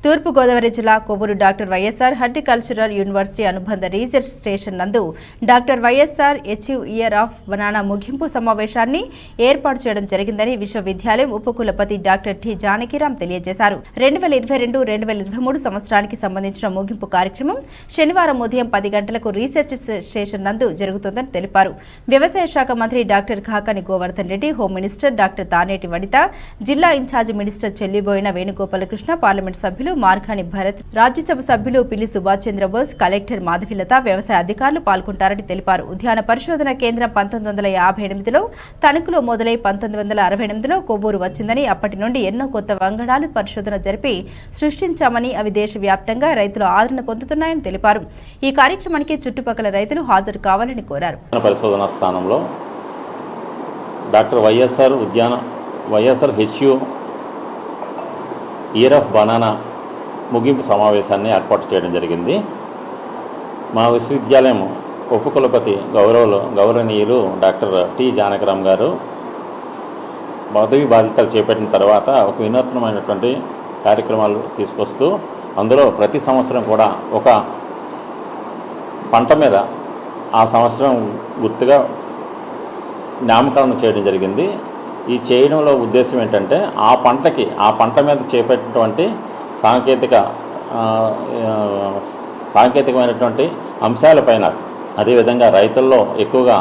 తూర్పుగోదావరి జిల్లా Kovvur doctor YSR horticultural university అనుబంధ research station నందు doctor YSR achieve year of banana ముగింపు సమావేశాన్ని ఏర్పాటు చేయడం జరిగిందని విశ్వవిద్యాలయం ఉపకులపతి డాక్టర్ టి జానకిరామ్ తెలియజేశారు. 2022-2023 సంవత్సరానికి సంబంధించిన ముగింపు కార్యక్రమం శనివారం ఉదయం 10 గంటలకు రీసెర్చ్ స్టేషన్ నందు జరుగుతుందని తెలిపారు. వ్యవసాయ శాఖ మంత్రి doctor Kakani Govardhan Reddy, home minister doctor Taneti Vanitha, జిల్లా in charge minister Chelluboina Venugopalakrishna, parliament సభ్యులు మార్కాని భరత్, రాజ్యసభ సభ్యులు పిల్లి సుభాష్ చంద్రబోస్, కలెక్టర్ మాధవిలత, వ్యవసాయ అధికారులు పాల్గొంటారని తెలిపారు. ఉద్యాన పరిశోధన కేంద్రం 1958లో తణుకులో మొదలై 1968లో కొవ్వూరు వచ్చిందని, అప్పటి నుండి ఎన్నో కొత్త వంగడాలు పరిశోధన జరిపి సృష్టించామని, అవి దేశవ్యాప్తంగా రైతులు ఆదరణ పొందుతున్నాయని తెలిపారు. ఈ కార్యక్రమానికి చుట్టుపక్కల రైతులు హాజరు కావాలని కోరారు. పరిశోధన స్థానంలో doctor YSR హెచ్యూ year of banana ముగింపు సమావేశాన్ని ఏర్పాటు చేయడం జరిగింది. మా విశ్వవిద్యాలయం ఉపకులపతి గౌరవనీయులు డాక్టర్ టి జానకిరామ్ గారు పదవి బాధ్యతలు చేపట్టిన తర్వాత ఒక వినూత్నమైనటువంటి కార్యక్రమాలు తీసుకొస్తూ అందులో ప్రతి సంవత్సరం కూడా ఒక పంట మీద ఆ సంవత్సరం గుర్తుగా నామకరణం చేయడం జరిగింది. ఈ చేయడంలో ఉద్దేశం ఏంటంటే ఆ పంట మీద చేపట్టినటువంటి సాంకేతికమైనటువంటి అంశాలపైన, అదేవిధంగా రైతుల్లో ఎక్కువగా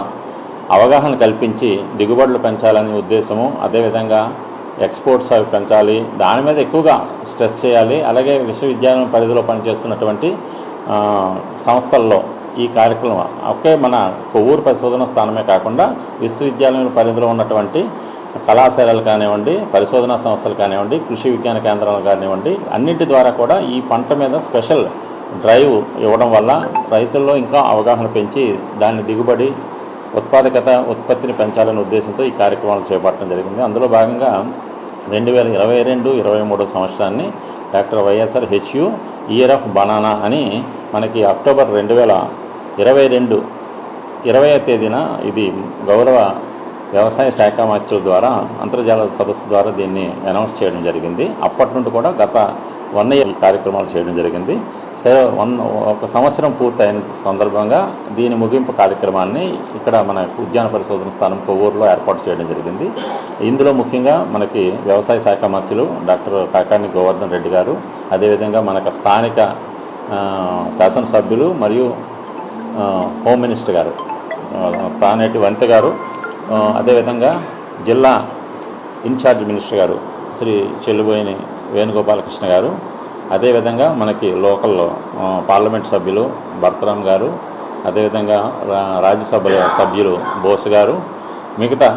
అవగాహన కల్పించి దిగుబడులు పెంచాలనే ఉద్దేశము, అదేవిధంగా ఎక్స్పోర్ట్స్ అవి పెంచాలి, దాని మీద ఎక్కువగా స్ట్రెస్ చేయాలి. అలాగే విశ్వవిద్యాలయం పరిధిలో పనిచేస్తున్నటువంటి సంస్థల్లో ఈ కార్యక్రమం ఒకే మన కొవ్వూరు పరిశోధన స్థానమే కాకుండా విశ్వవిద్యాలయం పరిధిలో ఉన్నటువంటి కళాశాలలు కానివ్వండి, పరిశోధనా సంస్థలు కానివ్వండి, కృషి విజ్ఞాన కేంద్రాలు కానివ్వండి, అన్నింటి ద్వారా కూడా ఈ పంట మీద స్పెషల్ డ్రైవ్ ఇవ్వడం వల్ల రైతుల్లో ఇంకా అవగాహన పెంచి దాని దిగుబడి ఉత్పత్తిని పెంచాలనే ఉద్దేశంతో ఈ కార్యక్రమాలు చేపట్టడం జరిగింది. అందులో భాగంగా 2022-23 సంవత్సరాన్ని doctor YSR హెచ్యూ year of banana అని మనకి అక్టోబర్ 2022 20వ తేదీన ఇది గౌరవ వ్యవసాయ శాఖ మంత్రుల ద్వారా అంతర్జాల సదస్సు ద్వారా దీన్ని అనౌన్స్ చేయడం జరిగింది. అప్పటి నుండి కూడా గత 1 ఇయర్ ఈ కార్యక్రమాలు చేయడం జరిగింది. ఒక సంవత్సరం పూర్తయిన సందర్భంగా దీని ముగింపు కార్యక్రమాన్ని ఇక్కడ మన ఉద్యాన పరిశోధన స్థానం కొవ్వూరులో ఏర్పాటు చేయడం జరిగింది. ఇందులో ముఖ్యంగా మనకి వ్యవసాయ శాఖ మంత్రులు డాక్టర్ కాకాని గోవర్ధన్ రెడ్డి గారు, అదేవిధంగా మనకు స్థానిక శాసనసభ్యులు మరియు హోమ్ మినిస్టర్ గారు తానేటి వనిత గారు, అదేవిధంగా జిల్లా ఇన్ఛార్జ్ మినిస్టర్ గారు శ్రీ చెల్లిబోయిన వేణుగోపాలకృష్ణ గారు, అదేవిధంగా మనకి లోకల్లో పార్లమెంట్ సభ్యులు భరతరామ్ గారు, అదేవిధంగా రాజ్యసభ సభ్యులు బోస్ గారు, మిగతా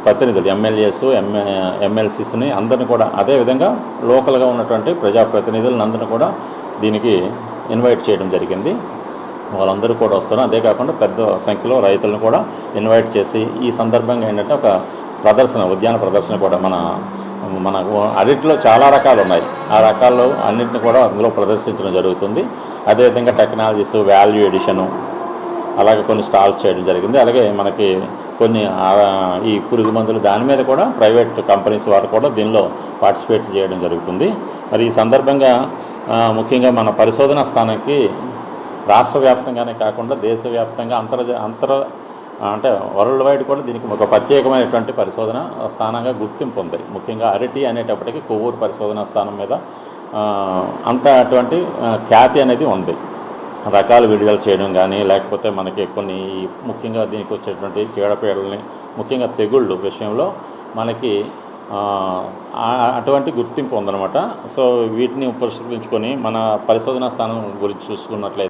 ప్రతినిధులు ఎమ్మెల్యేస్ ఎమ్మెల్సీస్ని అందరిని కూడా, అదేవిధంగా లోకల్గా ఉన్నటువంటి ప్రజాప్రతినిధులను అందరిని కూడా దీనికి ఇన్వైట్ చేయడం జరిగింది. వాళ్ళందరూ కూడా వస్తారు. అదే కాకుండా పెద్ద సంఖ్యలో రైతులను కూడా ఇన్వైట్ చేసి ఈ సందర్భంగా ఏంటంటే ఒక ప్రదర్శన, ఉద్యాన ప్రదర్శన కూడా మన అరటిలో చాలా రకాలు ఉన్నాయి. ఆ రకాలు అన్నింటిని కూడా అందులో ప్రదర్శించడం జరుగుతుంది. అదేవిధంగా టెక్నాలజీస్, వాల్యూ ఎడిషను, అలాగే కొన్ని స్టాల్స్ చేయడం జరిగింది. అలాగే మనకి కొన్ని ఈ పురుగు మందులు దాని మీద కూడా ప్రైవేట్ కంపెనీస్ వారు కూడా దీనిలో పార్టిసిపేట్ చేయడం జరుగుతుంది. మరి ఈ సందర్భంగా ముఖ్యంగా మన పరిశోధనా స్థానానికి రాష్ట్ర వ్యాప్తంగానే కాకుండా దేశవ్యాప్తంగా అంటే వరల్డ్ వైడ్ కూడా దీనికి ఒక ప్రత్యేకమైనటువంటి పరిశోధన స్థానంగా గుర్తింపు ఉంది. ముఖ్యంగా అరటి అనేటప్పటికీ కొవ్వూరు పరిశోధనా స్థానం మీద అటువంటి ఖ్యాతి అనేది ఉంది. రకాలు విడుదల చేయడం కానీ, లేకపోతే మనకి కొన్ని ముఖ్యంగా దీనికి వచ్చేటువంటి చీడపీడల్ని, ముఖ్యంగా తెగుళ్ళు విషయంలో మనకి అటువంటి గుర్తింపు ఉందన్నమాట. సో వీటిని పురస్కరించుకొని మన పరిశోధనా స్థానం గురించి చూసుకున్నట్లయితే